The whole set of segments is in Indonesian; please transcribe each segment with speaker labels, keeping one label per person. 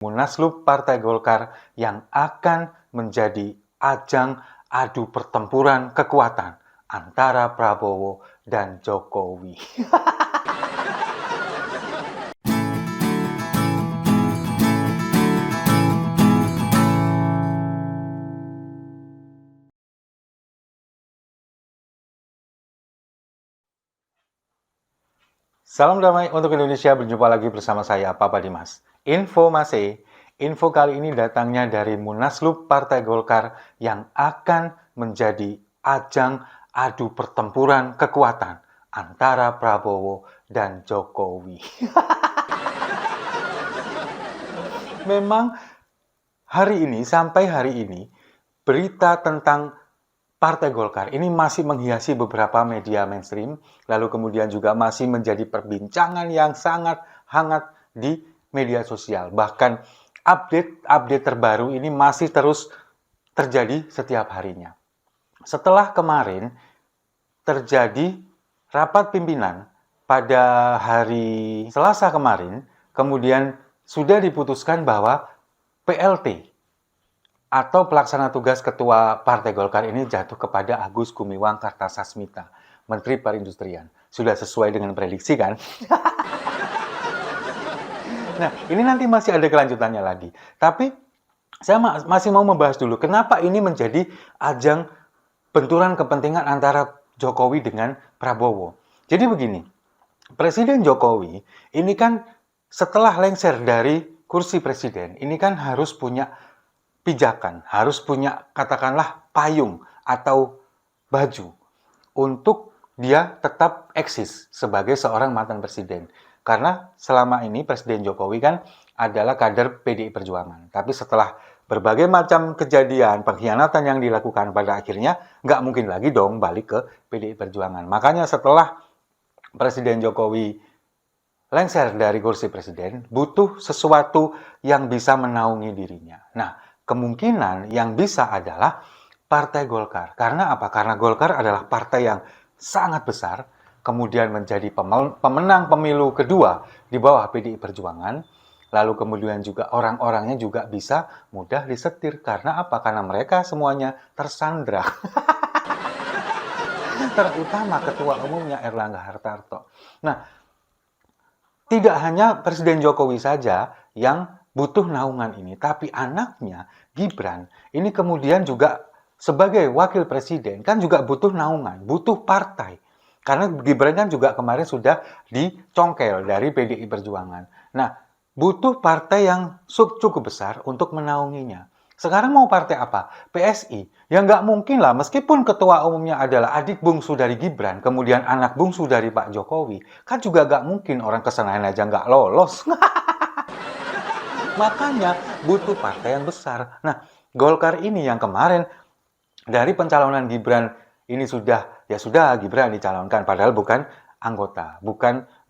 Speaker 1: Munaslup Partai Golkar yang akan menjadi ajang adu pertempuran kekuatan antara Prabowo dan Jokowi. Salam damai untuk Indonesia, berjumpa lagi bersama saya, Papa Dimas. Info kali ini datangnya dari Munaslup Partai Golkar yang akan menjadi ajang adu pertempuran kekuatan antara Prabowo dan Jokowi. Memang sampai hari ini, berita tentang Partai Golkar ini masih menghiasi beberapa media mainstream, lalu kemudian juga masih menjadi perbincangan yang sangat hangat di media sosial. Bahkan update terbaru ini masih terus terjadi setiap harinya. Setelah kemarin terjadi rapat pimpinan pada hari Selasa kemarin, kemudian sudah diputuskan bahwa PLT atau pelaksana tugas ketua Partai Golkar ini jatuh kepada Agus Gumiwang Kartasasmita, Menteri Perindustrian. Sudah sesuai dengan prediksi kan? Nah, ini nanti masih ada kelanjutannya lagi. Tapi saya masih mau membahas dulu kenapa ini menjadi ajang benturan kepentingan antara Jokowi dengan Prabowo. Jadi begini, Presiden Jokowi ini kan setelah lengser dari kursi presiden, ini kan harus punya pijakan, harus punya katakanlah payung atau baju untuk dia tetap eksis sebagai seorang mantan presiden. Karena selama ini Presiden Jokowi kan adalah kader PDI Perjuangan. Tapi setelah berbagai macam kejadian, pengkhianatan yang dilakukan pada akhirnya, nggak mungkin lagi dong balik ke PDI Perjuangan. Makanya setelah Presiden Jokowi lengser dari kursi presiden, butuh sesuatu yang bisa menaungi dirinya. Nah, kemungkinan yang bisa adalah Partai Golkar. Karena apa? Karena Golkar adalah partai yang sangat besar, kemudian menjadi pemenang pemilu kedua di bawah PDI Perjuangan, lalu kemudian juga orang-orangnya juga bisa mudah disetir. Karena apa? Karena mereka semuanya tersandra. Terutama ketua umumnya Erlangga Hartarto. Nah, tidak hanya Presiden Jokowi saja yang butuh naungan ini, tapi anaknya Gibran ini kemudian juga sebagai wakil presiden kan juga butuh naungan, butuh partai. Karena Gibran kan juga kemarin sudah dicongkel dari PDI Perjuangan. Nah, butuh partai yang cukup besar untuk menaunginya. Sekarang mau partai apa? PSI. Ya nggak mungkin lah, meskipun ketua umumnya adalah adik bungsu dari Gibran, kemudian anak bungsu dari Pak Jokowi, kan juga nggak mungkin orang kesenayan aja nggak lolos. Makanya butuh partai yang besar. Nah, Golkar ini yang kemarin dari pencalonan Gibran ini sudah Gibran dicalonkan, padahal bukan anggota,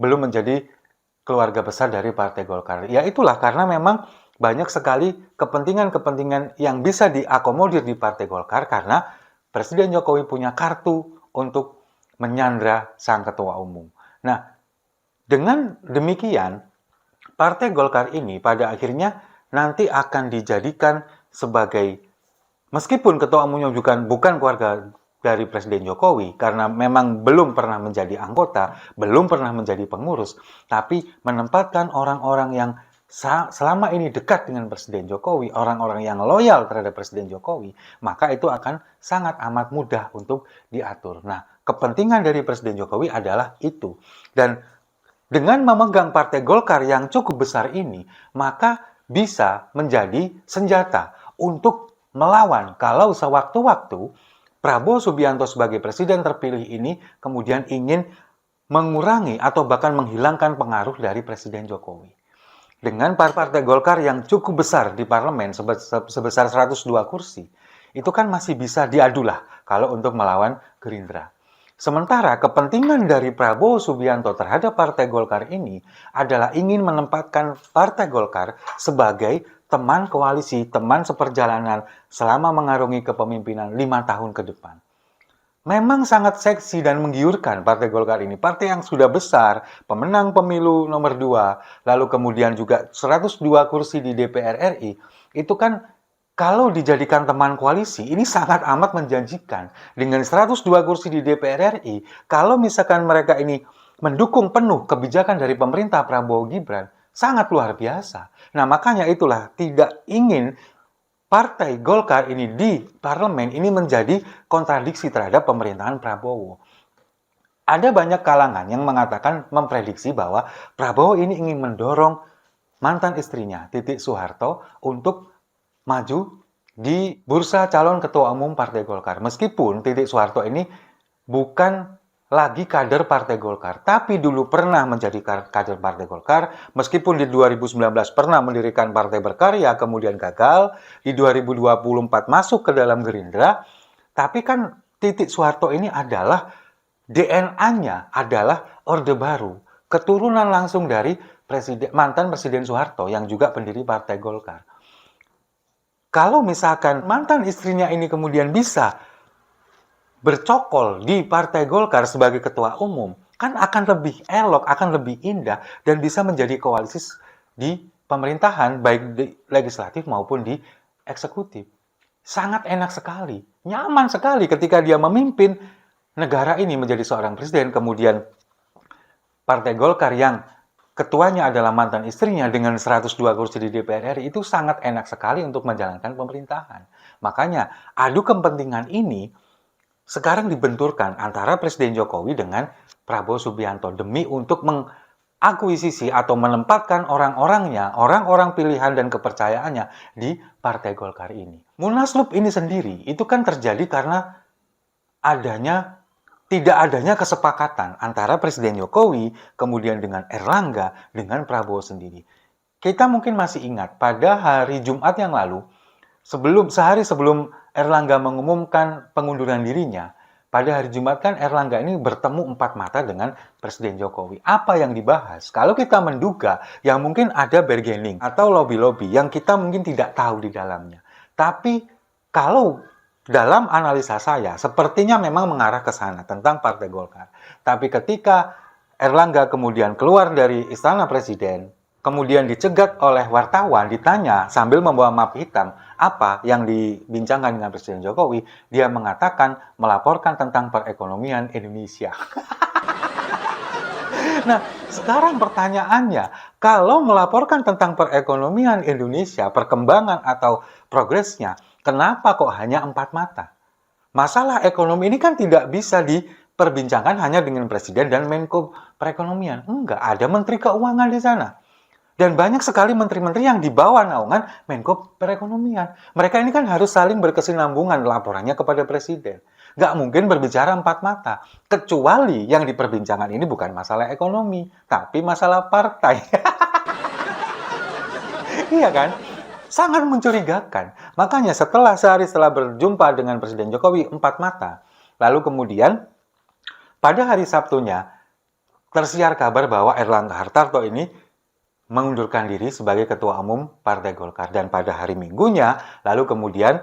Speaker 1: belum menjadi keluarga besar dari Partai Golkar. Ya itulah karena memang banyak sekali kepentingan-kepentingan yang bisa diakomodir di Partai Golkar karena Presiden Jokowi punya kartu untuk menyandra sang ketua umum. Nah, dengan demikian, Partai Golkar ini pada akhirnya nanti akan dijadikan sebagai, meskipun ketua umumnya bukan keluarga dari Presiden Jokowi, karena memang belum pernah menjadi anggota, belum pernah menjadi pengurus, tapi menempatkan orang-orang yang selama ini dekat dengan Presiden Jokowi, orang-orang yang loyal terhadap Presiden Jokowi, maka itu akan sangat amat mudah untuk diatur. Nah, kepentingan dari Presiden Jokowi adalah itu. Dan dengan memegang Partai Golkar yang cukup besar ini, maka bisa menjadi senjata untuk melawan kalau sewaktu-waktu Prabowo Subianto sebagai presiden terpilih ini kemudian ingin mengurangi atau bahkan menghilangkan pengaruh dari Presiden Jokowi. Dengan Partai Golkar yang cukup besar di parlemen sebesar 102 kursi, itu kan masih bisa diadulah kalau untuk melawan Gerindra. Sementara kepentingan dari Prabowo Subianto terhadap Partai Golkar ini adalah ingin menempatkan Partai Golkar sebagai teman koalisi, teman seperjalanan selama mengarungi kepemimpinan 5 tahun ke depan. Memang sangat seksi dan menggiurkan Partai Golkar ini. Partai yang sudah besar, pemenang pemilu nomor 2, lalu kemudian juga 102 kursi di DPR RI. Itu kan kalau dijadikan teman koalisi, ini sangat amat menjanjikan. Dengan 102 kursi di DPR RI, kalau misalkan mereka ini mendukung penuh kebijakan dari pemerintah Prabowo Gibran, sangat luar biasa. Nah, makanya itulah tidak ingin Partai Golkar ini di parlemen ini menjadi kontradiksi terhadap pemerintahan Prabowo. Ada banyak kalangan yang mengatakan memprediksi bahwa Prabowo ini ingin mendorong mantan istrinya, Titik Soeharto, untuk maju di bursa calon ketua umum Partai Golkar. Meskipun Titik Soeharto ini bukan lagi kader Partai Golkar, tapi dulu pernah menjadi kader Partai Golkar, meskipun di 2019 pernah mendirikan Partai Berkarya, kemudian gagal, di 2024 masuk ke dalam Gerindra, tapi kan Titik Soeharto ini adalah DNA-nya adalah Orde Baru, keturunan langsung dari mantan Presiden Soeharto yang juga pendiri Partai Golkar. Kalau misalkan mantan istrinya ini kemudian bisa bercokol di Partai Golkar sebagai ketua umum, kan akan lebih elok, akan lebih indah, dan bisa menjadi koalisi di pemerintahan, baik di legislatif maupun di eksekutif. Sangat enak sekali, nyaman sekali ketika dia memimpin negara ini menjadi seorang presiden, kemudian Partai Golkar yang ketuanya adalah mantan istrinya dengan 102 kursi di DPR RI, itu sangat enak sekali untuk menjalankan pemerintahan. Makanya, adu kepentingan ini sekarang dibenturkan antara Presiden Jokowi dengan Prabowo Subianto demi untuk mengakuisisi atau menempatkan orang-orangnya, orang-orang pilihan dan kepercayaannya di Partai Golkar ini. Munaslup ini sendiri itu kan terjadi karena tidak adanya kesepakatan antara Presiden Jokowi kemudian dengan Erlangga dengan Prabowo sendiri. Kita mungkin masih ingat pada hari Jumat yang lalu, sehari sebelum Erlangga mengumumkan pengunduran dirinya, pada hari Jumat kan Erlangga ini bertemu 4 mata dengan Presiden Jokowi. Apa yang dibahas? Kalau kita menduga, ya mungkin ada bargaining atau lobby-lobby yang kita mungkin tidak tahu di dalamnya. Tapi kalau dalam analisa saya, sepertinya memang mengarah ke sana tentang Partai Golkar. Tapi ketika Erlangga kemudian keluar dari Istana Presiden, kemudian dicegat oleh wartawan, ditanya sambil membawa map hitam, apa yang dibincangkan dengan Presiden Jokowi, dia mengatakan melaporkan tentang perekonomian Indonesia. Nah, sekarang pertanyaannya, kalau melaporkan tentang perekonomian Indonesia, perkembangan atau progresnya, kenapa kok hanya 4 mata? Masalah ekonomi ini kan tidak bisa diperbincangkan hanya dengan Presiden dan Menko Perekonomian. Enggak, ada Menteri Keuangan di sana. Dan banyak sekali menteri-menteri yang di bawah naungan Menko Perekonomian. Mereka ini kan harus saling berkesinambungan laporannya kepada Presiden. Nggak mungkin berbicara 4 mata. Kecuali yang diperbincangkan ini bukan masalah ekonomi, tapi masalah partai. Iya kan? Sangat mencurigakan. Makanya sehari setelah berjumpa dengan Presiden Jokowi 4 mata, lalu kemudian pada hari Sabtunya tersiar kabar bahwa Erlangga Hartarto ini mengundurkan diri sebagai Ketua Umum Partai Golkar. Dan pada hari Minggunya, lalu kemudian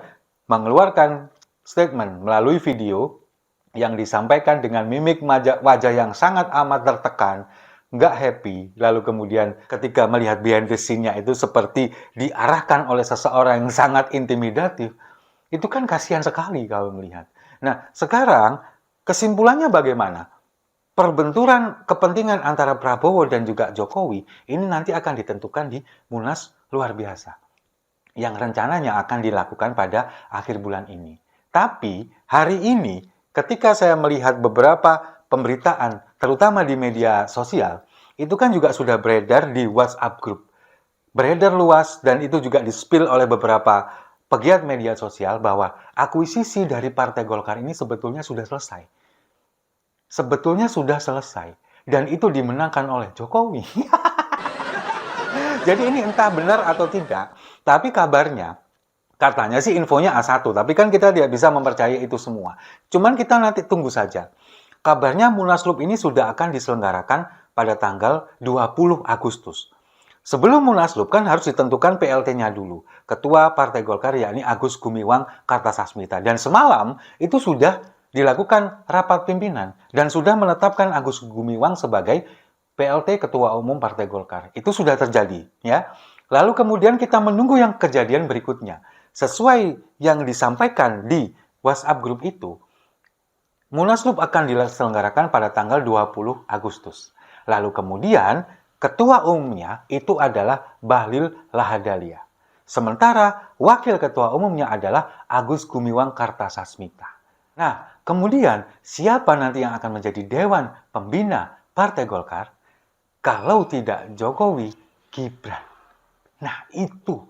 Speaker 1: mengeluarkan statement melalui video yang disampaikan dengan mimik wajah yang sangat amat tertekan, nggak happy. Lalu kemudian ketika melihat behind the scene-nya itu seperti diarahkan oleh seseorang yang sangat intimidatif, itu kan kasihan sekali kalau melihat. Nah, sekarang kesimpulannya bagaimana? Perbenturan kepentingan antara Prabowo dan juga Jokowi ini nanti akan ditentukan di Munas luar biasa yang rencananya akan dilakukan pada akhir bulan ini. Tapi hari ini ketika saya melihat beberapa pemberitaan terutama di media sosial, itu kan juga sudah beredar di WhatsApp group. Beredar luas dan itu juga di-spill oleh beberapa pegiat media sosial bahwa akuisisi dari Partai Golkar ini sebetulnya sudah selesai. Sebetulnya sudah selesai. Dan itu dimenangkan oleh Jokowi. Jadi ini entah benar atau tidak. Tapi kabarnya, katanya sih infonya A1. Tapi kan kita tidak bisa mempercayai itu semua. Cuman kita nanti tunggu saja. Kabarnya Munaslup ini sudah akan diselenggarakan pada tanggal 20 Agustus. Sebelum Munaslup kan harus ditentukan PLT-nya dulu. Ketua Partai Golkar yakni Agus Gumiwang Kartasasmita. Dan semalam itu sudah dilakukan rapat pimpinan dan sudah menetapkan Agus Gumiwang sebagai PLT Ketua Umum Partai Golkar. Itu sudah terjadi, ya. Lalu kemudian kita menunggu yang kejadian berikutnya. Sesuai yang disampaikan di WhatsApp grup itu, Munaslup akan diselenggarakan pada tanggal 20 Agustus. Lalu kemudian ketua umumnya itu adalah Bahlil Lahadalia. Sementara wakil ketua umumnya adalah Agus Gumiwang Kartasasmita. Nah, kemudian siapa nanti yang akan menjadi Dewan Pembina Partai Golkar? Kalau tidak Jokowi, Gibran. Nah, itu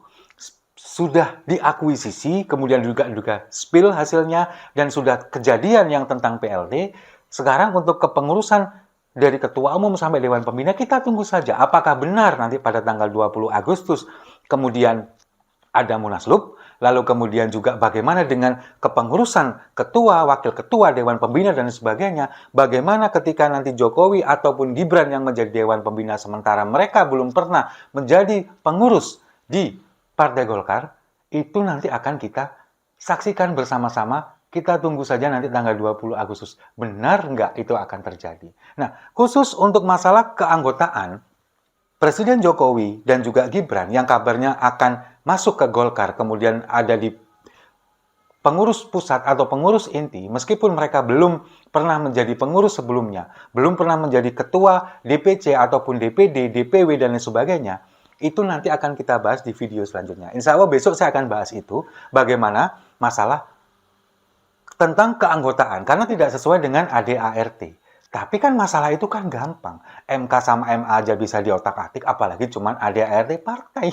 Speaker 1: sudah diakuisisi, kemudian juga spill hasilnya, dan sudah kejadian yang tentang PLT. Sekarang untuk kepengurusan dari ketua umum sampai dewan pembina, kita tunggu saja apakah benar nanti pada tanggal 20 Agustus kemudian ada munaslup, lalu kemudian juga bagaimana dengan kepengurusan ketua, wakil ketua, dewan pembina dan sebagainya. Bagaimana ketika nanti Jokowi ataupun Gibran yang menjadi dewan pembina sementara mereka belum pernah menjadi pengurus di Partai Golkar, itu nanti akan kita saksikan bersama-sama. Kita tunggu saja nanti tanggal 20 Agustus. Benar nggak itu akan terjadi? Nah, khusus untuk masalah keanggotaan, Presiden Jokowi dan juga Gibran yang kabarnya akan masuk ke Golkar, kemudian ada di pengurus pusat atau pengurus inti, meskipun mereka belum pernah menjadi pengurus sebelumnya, belum pernah menjadi ketua DPC ataupun DPD, DPW, dan lain sebagainya, itu nanti akan kita bahas di video selanjutnya. Insya Allah besok saya akan bahas itu, bagaimana masalah tentang keanggotaan, karena tidak sesuai dengan ADART. Tapi kan masalah itu kan gampang. MK sama MA aja bisa diotak-atik, apalagi cuman ADART partai.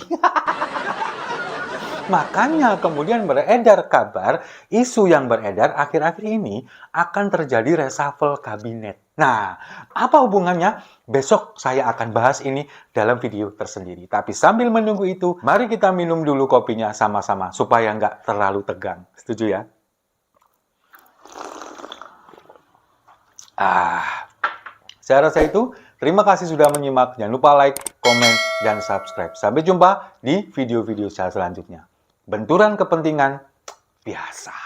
Speaker 1: Makanya kemudian beredar kabar, isu yang beredar akhir-akhir ini akan terjadi reshuffle kabinet. Nah, apa hubungannya? Besok saya akan bahas ini dalam video tersendiri. Tapi sambil menunggu itu, mari kita minum dulu kopinya sama-sama supaya nggak terlalu tegang. Setuju ya? Saya rasa itu. Terima kasih sudah menyimak. Jangan lupa like, komen, dan subscribe. Sampai jumpa di video-video saya selanjutnya. Benturan kepentingan biasa.